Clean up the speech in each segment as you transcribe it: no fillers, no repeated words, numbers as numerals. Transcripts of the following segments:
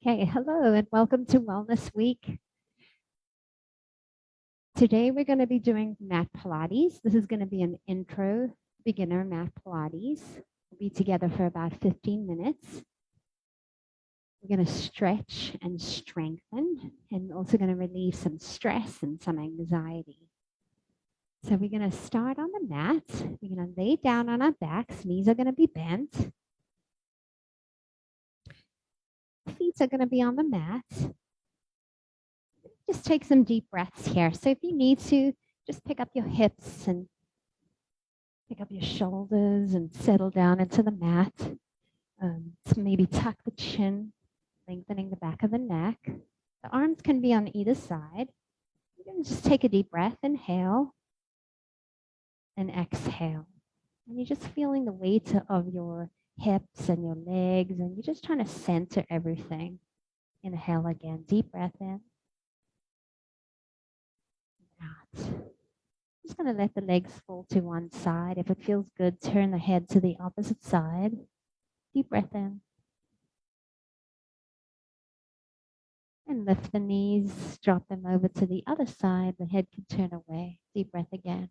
Okay, hello and welcome to Wellness Week. Today we're going to be doing mat Pilates. This is going to be an intro beginner mat Pilates. We'll be together for about 15 minutes. We're going to stretch and strengthen and also going to relieve some stress and some anxiety. So we're going to start on the mat. We're going to lay down on our backs. Knees are going to be bent. Feet are going to be on the mat. Just take some deep breaths here. So if you need to, just pick up your hips and pick up your shoulders and settle down into the mat. So maybe tuck the chin, lengthening the back of the neck. The arms can be on either side. You're going to just take a deep breath, inhale and exhale. And you're just feeling the weight of your hips and your legs, and you're just trying to center everything. Inhale again, deep breath in. Out. Just going to let the legs fall to one side. If it feels good, turn the head to the opposite side. Deep breath in. And lift the knees, drop them over to the other side. The head can turn away. Deep breath again.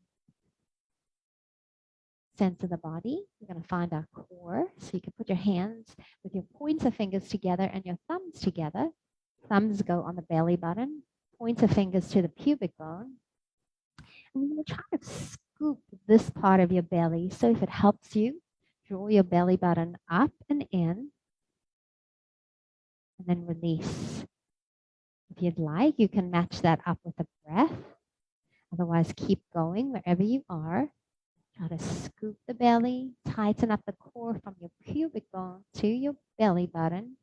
Center the body. We're going to find our core. So you can put your hands with your pointer fingers together and your thumbs together. Thumbs go on the belly button. Pointer fingers to the pubic bone. And you're going to try to scoop this part of your belly. So if it helps you, draw your belly button up and in. And then release. If you'd like, you can match that up with a breath. Otherwise, keep going wherever you are. Try to scoop the belly, tighten up the core from your pubic bone to your belly button.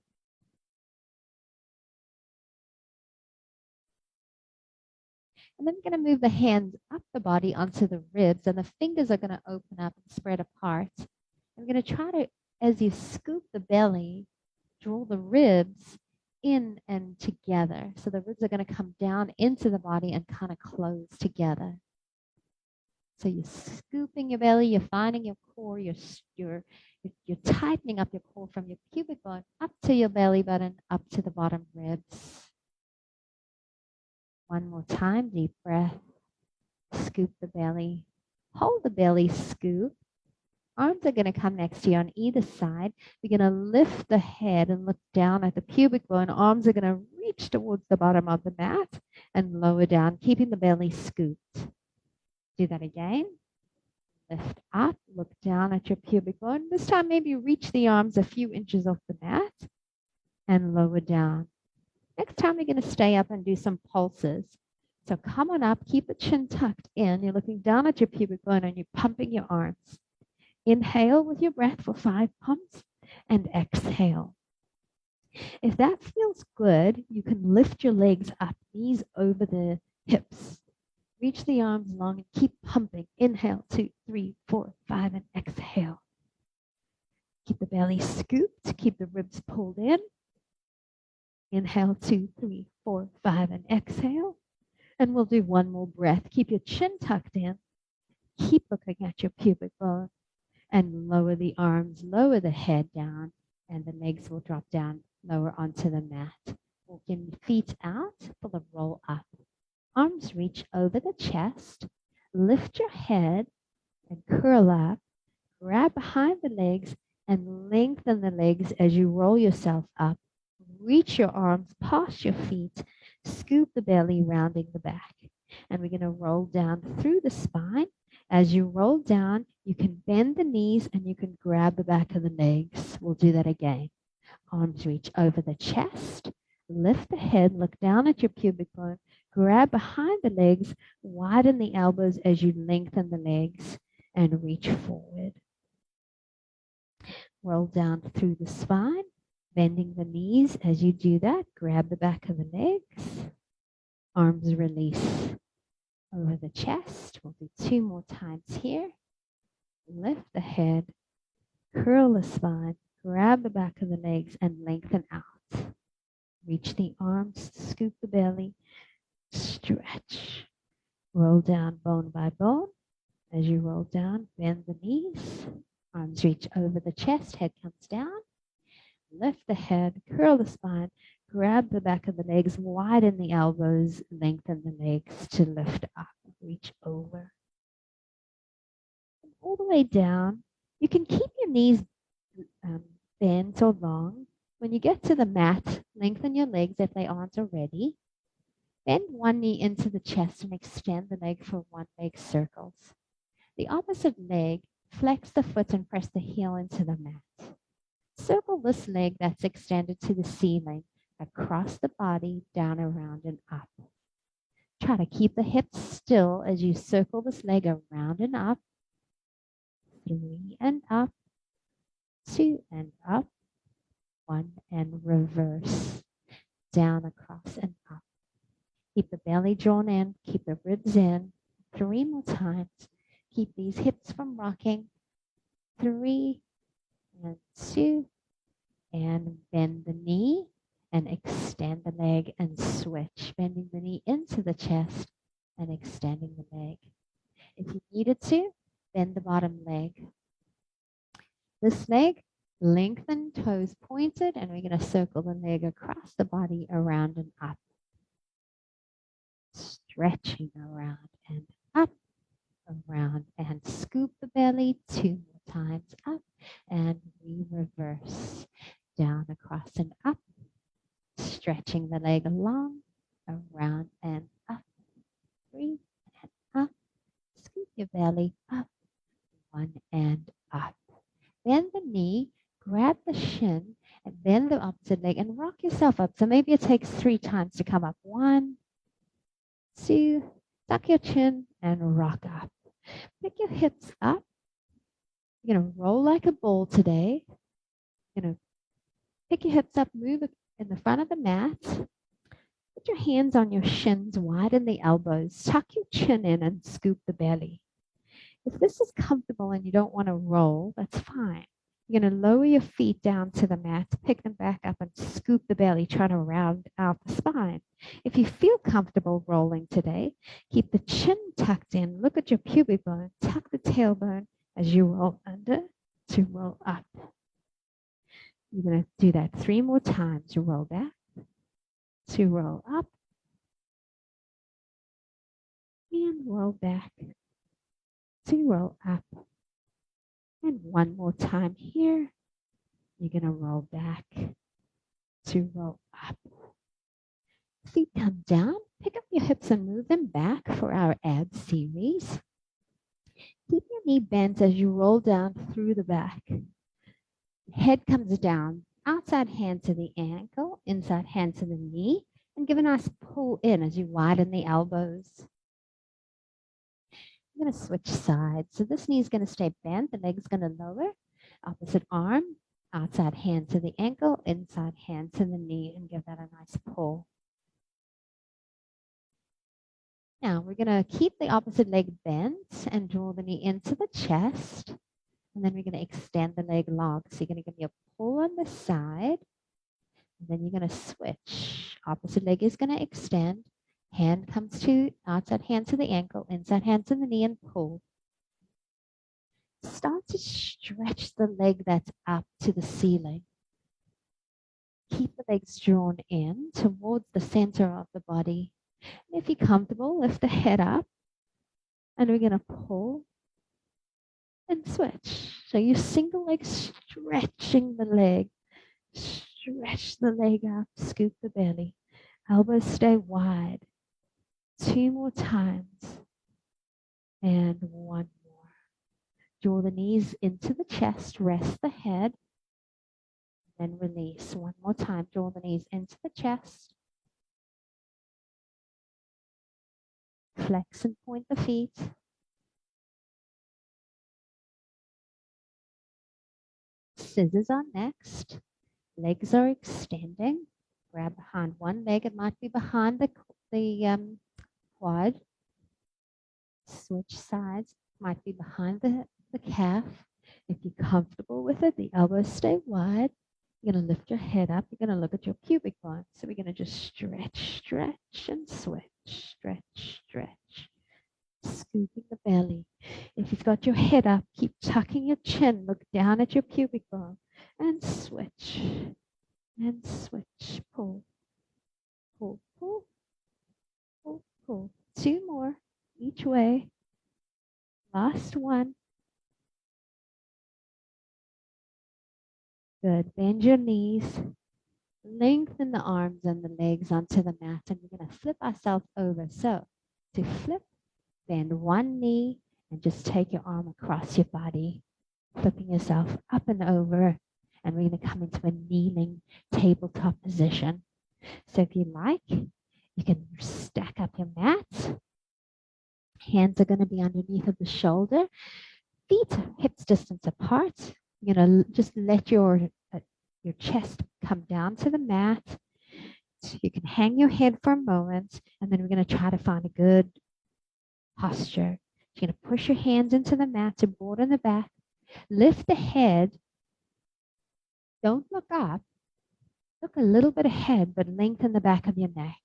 And then we're going to move the hands up the body onto the ribs, and the fingers are going to open up and spread apart. I'm going to try to, as you scoop the belly, draw the ribs in and together. So the ribs are going to come down into the body and kind of close together. So you're scooping your belly, you're finding your core, you're tightening up your core from your pubic bone up to your belly button, up to the bottom ribs. One more time, deep breath. Scoop the belly. Hold the belly, scoop. Arms are going to come next to you on either side. You're going to lift the head and look down at the pubic bone. Arms are going to reach towards the bottom of the mat and lower down, keeping the belly scooped. Do that again. Lift up, look down at your pubic bone. This time maybe reach the arms a few inches off the mat and lower down. Next time we're going to stay up and do some pulses. So come on up, keep the chin tucked in. You're looking down at your pubic bone and you're pumping your arms. Inhale with your breath for 5 pumps and exhale. If that feels good, you can lift your legs up, knees over the hips. Reach the arms long and keep pumping. Inhale, 2, 3, 4, 5, and exhale. Keep the belly scooped. Keep the ribs pulled in. Inhale, 2, 3, 4, 5, and exhale. And we'll do one more breath. Keep your chin tucked in. Keep looking at your pubic bone. And lower the arms, lower the head down, and the legs will drop down lower onto the mat. Walk your feet out for the roll up. Arms reach over the chest. Lift your head and curl up. Grab behind the legs and lengthen the legs as you roll yourself up. Reach your arms past your feet. Scoop the belly, rounding the back. And we're going to roll down through the spine. As you roll down, you can bend the knees and you can grab the back of the legs. We'll do that again. Arms reach over the chest. Lift the head, look down at your pubic bone. Grab behind the legs, widen the elbows as you lengthen the legs and reach forward. Roll down through the spine, bending the knees. As you do that, grab the back of the legs. Arms release over the chest. We'll do 2 more times here. Lift the head, curl the spine, grab the back of the legs and lengthen out. Reach the arms, scoop the belly, stretch. Roll down bone by bone. As you roll down, bend the knees. Arms reach over the chest, head comes down. Lift the head, curl the spine, grab the back of the legs, widen the elbows, lengthen the legs to lift up, reach over. All the way down. You can keep your knees bent or long. When you get to the mat, lengthen your legs if they aren't already. Bend one knee into the chest and extend the leg for one leg circles. The opposite leg, flex the foot and press the heel into the mat. Circle this leg that's extended to the ceiling, across the body, down, around, and up. Try to keep the hips still as you circle this leg around and up. 3 and up, 2 and up, 1 and reverse. Down, across, and up. Keep the belly drawn in, keep the ribs in. 3 more times. Keep these hips from rocking. 3 and 2, and bend the knee and extend the leg and switch, bending the knee into the chest and extending the leg. If you needed to, bend the bottom leg. This leg, lengthen, toes pointed, and we're going to circle the leg across the body, around and up. Stretching around and up, around, and scoop the belly 2 more times, up, and we reverse. Down, across, and up. Stretching the leg long, around, and up. 3 and up. Scoop your belly up. 1 and up. Bend the knee, grab the shin, and bend the opposite leg and rock yourself up. So maybe it takes 3 times to come up. 1, 2, tuck your chin and rock up. Pick your hips up. You're going to roll like a ball today. You're going to pick your hips up, move in the front of the mat. Put your hands on your shins, widen the elbows. Tuck your chin in and scoop the belly. If this is comfortable and you don't want to roll, that's fine. You're going to lower your feet down to the mat, pick them back up and scoop the belly, try to round out the spine. If you feel comfortable rolling today, keep the chin tucked in. Look at your pubic bone. Tuck the tailbone as you roll under to roll up. You're going to do that 3 more times. You roll back, to roll up, and roll back, to roll up. And 1 more time here. You're going to roll back, to roll up. Feet come down. Pick up your hips and move them back for our abs series. Keep your knee bent as you roll down through the back. Head comes down, outside hand to the ankle, inside hand to the knee, and give a nice pull in as you widen the elbows. I'm going to switch sides. So this knee is going to stay bent, the leg is going to lower. Opposite arm, outside hand to the ankle, inside hand to the knee, and give that a nice pull. Now we're going to keep the opposite leg bent and draw the knee into the chest. And then we're going to extend the leg long. So you're going to give me a pull on the side. And then you're going to switch. Opposite leg is going to extend. Hand comes to outside hand to the ankle, inside hand to the knee, and pull. Start to stretch the leg that's up to the ceiling. Keep the legs drawn in towards the center of the body. And if you're comfortable, lift the head up. And we're going to pull and switch. So you single leg stretching the leg. Stretch the leg up, scoop the belly. Elbows stay wide. 2 more times. And 1 more. Draw the knees into the chest, rest the head. Then release. 1 more time. Draw the knees into the chest. Flex and point the feet. Scissors are next. Legs are extending. Grab behind one leg. It might be behind the quad. Switch sides. Might be behind the calf. If you're comfortable with it, the elbows stay wide. You're going to lift your head up. You're going to look at your pubic bone. So we're going to just stretch, stretch, and switch. Stretch, stretch. Scooping the belly. If you've got your head up, keep tucking your chin. Look down at your pubic bone. And switch. And switch. Pull. pull, pull, pull, pull. 2 more each way. Last one. Good. Bend your knees. Lengthen the arms and the legs onto the mat, and we're going to flip ourselves over. So to flip, bend one knee and just take your arm across your body, flipping yourself up and over. And we're going to come into a kneeling tabletop position. So if you like, you can stack up your mat. Hands are going to be underneath of the shoulder. Feet hips distance apart. You're going to just let your chest come down to the mat. So you can hang your head for a moment, and then we're going to try to find a good posture. You're going to push your hands into the mat to broaden the back. Lift the head. Don't look up. Look a little bit ahead, but lengthen the back of your neck.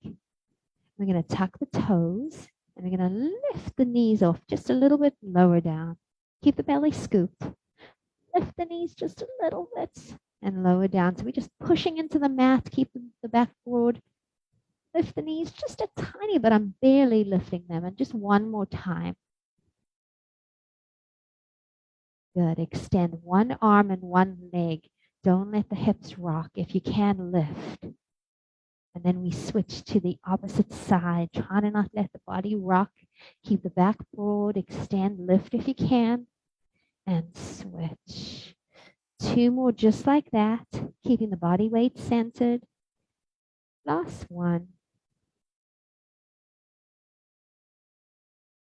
We're going to tuck the toes, and we're going to lift the knees off just a little bit lower down. Keep the belly scooped. Lift the knees just a little bit and lower down. So we're just pushing into the mat. Keep the back broad. Lift the knees just a tiny bit. I'm barely lifting them. And just one more time. Good. Extend one arm and one leg. Don't let the hips rock. If you can, lift. And then we switch to the opposite side. Try to not let the body rock. Keep the back broad. Extend, lift if you can. And switch. 2 more just like that. Keeping the body weight centered. Last one.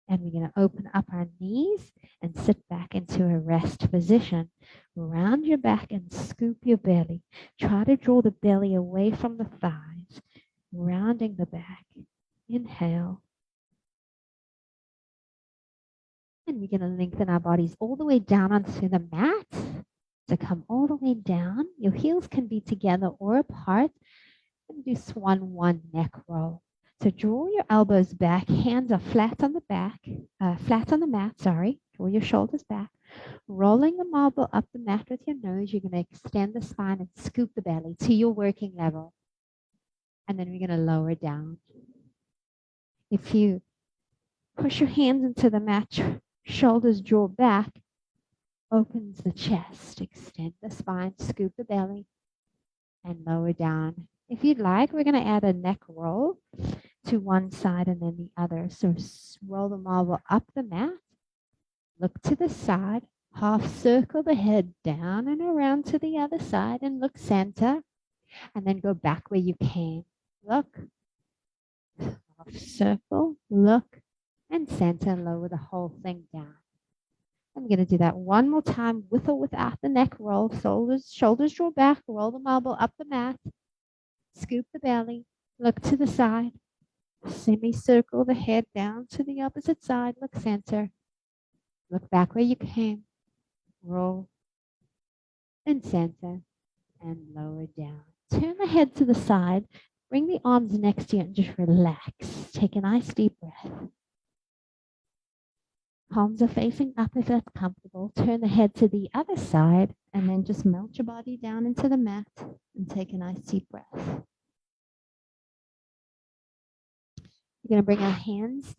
And we're going to open up our knees and sit back into a rest position. Round your back and scoop your belly. Try to draw the belly away from the thighs. Rounding the back. Inhale. And we're going to lengthen our bodies all the way down onto the mat. So come all the way down. Your heels can be together or apart. And do swan 1 neck roll. So draw your elbows back. Hands are flat on the back, flat on the mat, sorry. Draw your shoulders back. Rolling the marble up the mat with your nose. You're going to extend the spine and scoop the belly to your working level. And then we're going to lower down. If you push your hands into the mat, shoulders draw back, opens the chest. Extend the spine, scoop the belly, and lower down. If you'd like, we're going to add a neck roll to one side and then the other. So roll the marble up the mat, look to the side, half circle the head down and around to the other side and look center, and then go back where you came. Look, half circle, look, and center, lower the whole thing down. I'm going to do that one more time with or without the neck roll. Shoulders draw back, roll the marble up the mat, scoop the belly, look to the side, semicircle the head down to the opposite side, look center, look back where you came, roll, and center, and lower down. Turn the head to the side, bring the arms next to you and just relax. Take a nice deep breath. Palms are facing up if that's comfortable. Turn the head to the other side and then just melt your body down into the mat and take a nice deep breath. We're going to bring our hands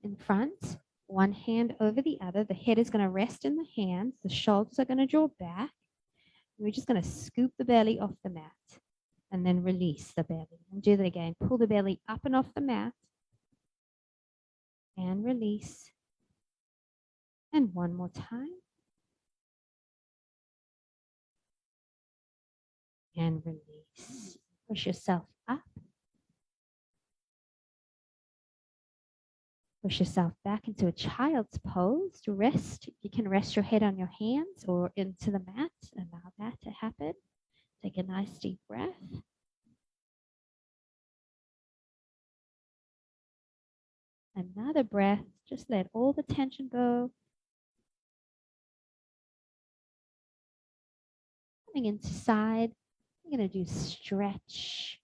in front, one hand over the other. The head is going to rest in the hands. The shoulders are going to draw back. We're just going to scoop the belly off the mat and then release the belly. And do that again. Pull the belly up and off the mat and release. And one more time. And release. Push yourself up. Push yourself back into a child's pose to rest. You can rest your head on your hands or into the mat. Allow that to happen. Take a nice deep breath. Another breath. Just let all the tension go. Coming into side. We're going to do stretch.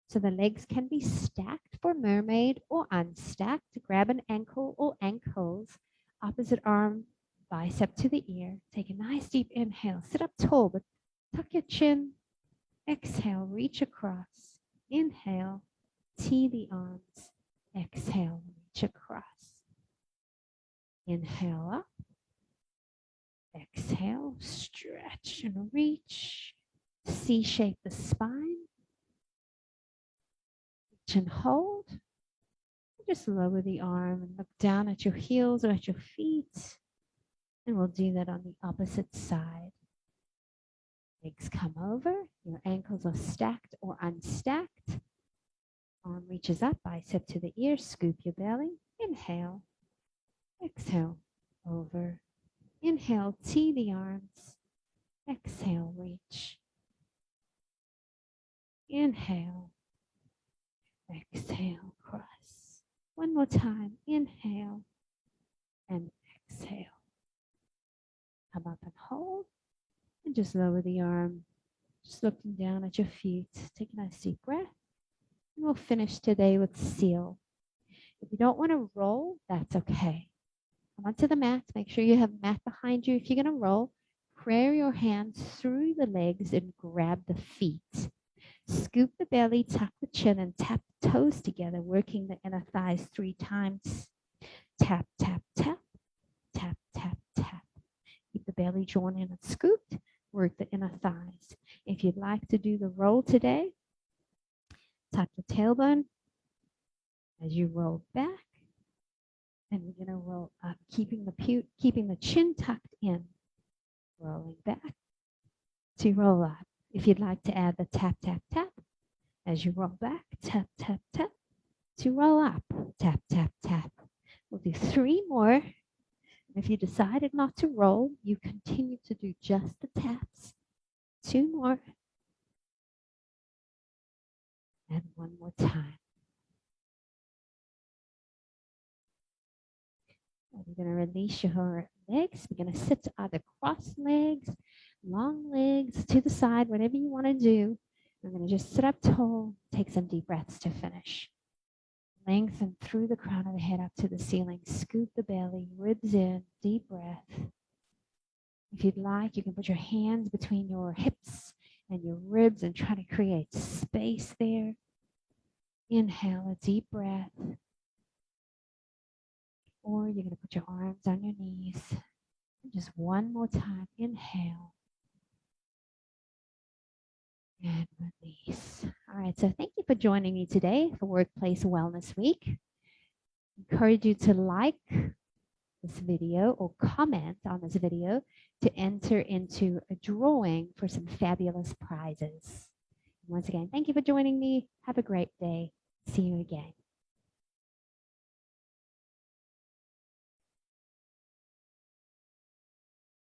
So the legs can be stacked for mermaid or unstacked. Grab an ankle or ankles. Opposite arm, bicep to the ear. Take a nice deep inhale. Sit up tall, but tuck your chin. Exhale, reach across. Inhale. tee the arms. Exhale, reach across. Inhale up. Exhale, stretch and reach. C-shape the spine. Reach and hold. Just lower the arm and look down at your heels or at your feet. And we'll do that on the opposite side. Legs come over. Your ankles are stacked or unstacked. Arm reaches up, bicep to the ear. Scoop your belly. Inhale. Exhale. Over. Inhale, tee the arms. Exhale, reach. Inhale. Exhale, cross. One more time. Inhale and exhale. Come up and hold. And just lower the arm. Just looking down at your feet. Take a nice deep breath. And we'll finish today with seal. If you don't want to roll, that's okay. Come onto the mat. Make sure you have a mat behind you. If you're going to roll, pray your hands through the legs and grab the feet. Scoop the belly, tuck the chin, and tap the toes together, working the inner thighs 3 times. Tap, tap, tap, tap, tap, tap. Keep the belly drawn in and scooped. Work the inner thighs. If you'd like to do the roll today, tuck the tailbone as you roll back. And we're going to roll up, keeping the chin tucked in. Rolling back to roll up. If you'd like to add the tap, tap, tap, as you roll back, tap, tap, tap, to roll up, tap, tap, tap. We'll do 3 more. If you decided not to roll, you continue to do just the taps. 2 more. And 1 more time. And you're going to release your legs. We're going to sit to either cross legs, long legs, to the side, whatever you want to do. We're going to just sit up tall, take some deep breaths to finish. Lengthen through the crown of the head up to the ceiling. Scoop the belly, ribs in, deep breath. If you'd like, you can put your hands between your hips and your ribs and try to create space there. Inhale, a deep breath. Or you're going to put your arms on your knees. And just 1 more time. Inhale. And release. All right, so thank you for joining me today for Workplace Wellness Week. Encourage you to like this video or comment on this video to enter into a drawing for some fabulous prizes. Once again, thank you for joining me. Have a great day. See you again.